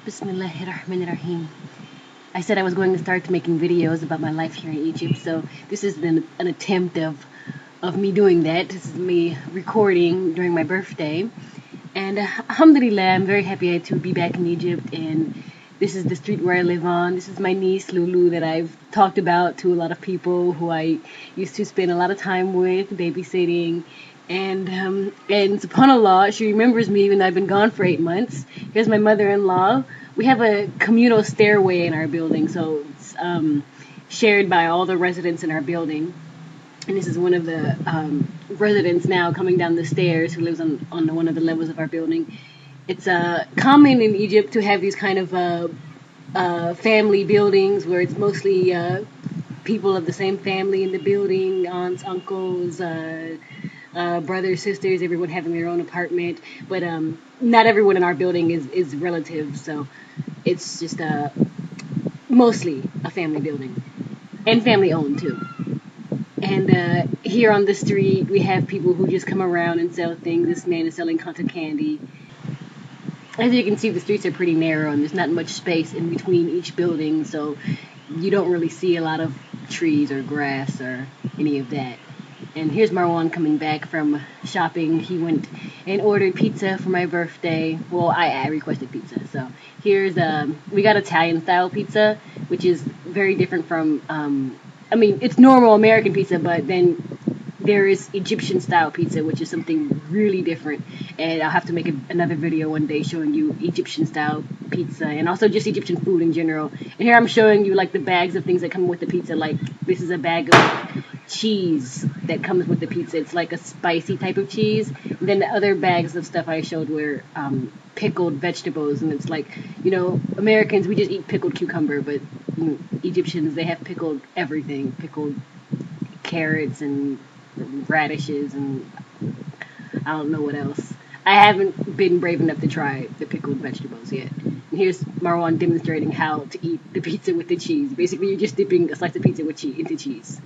Bismillahirrahmanirrahim. I said I was going to start making videos about my life here in Egypt, so this is an attempt of me doing that. This is me recording during my birthday. And alhamdulillah, I'm very happy to be back in Egypt, and this is the street where I live on. This is my niece Lulu that I've talked about to a lot of people who I used to spend a lot of time with, babysitting. And subhanAllah, she remembers me even though I've been gone for 8 months. Here's my mother-in-law. We have a communal stairway in our building, so it's shared by all the residents in our building. And this is one of the residents now coming down the stairs who lives on one of the levels of our building. It's common in Egypt to have these kind of family buildings where it's mostly people of the same family in the building, aunts, uncles, brothers, sisters, everyone having their own apartment. But not everyone in our building is relative, so it's just mostly a family building. And family owned too. And here on the street, we have people who just come around and sell things. This man is selling cotton candy. As you can see, the streets are pretty narrow, and there's not much space in between each building, so you don't really see a lot of trees or grass or any of that. And here's Marwan coming back from shopping. He went and ordered pizza for my birthday. Well, I requested pizza. So here's, we got Italian-style pizza, which is very different from, I mean, it's normal American pizza, but then there is Egyptian-style pizza, which is something really different. And I'll have to make another video one day showing you Egyptian-style pizza and also just Egyptian food in general. And here I'm showing you, like, the bags of things that come with the pizza. Like, this is a bag of cheese that comes with the pizza. It's like a spicy type of cheese. And then the other bags of stuff I showed were pickled vegetables. And it's like, you know, Americans, we just eat pickled cucumber, but Egyptians, they have pickled everything. Pickled carrots and radishes and I don't know what else. I haven't been brave enough to try the pickled vegetables yet. And here's Marwan demonstrating how to eat the pizza with the cheese. Basically, you're just dipping a slice of pizza with cheese into cheese.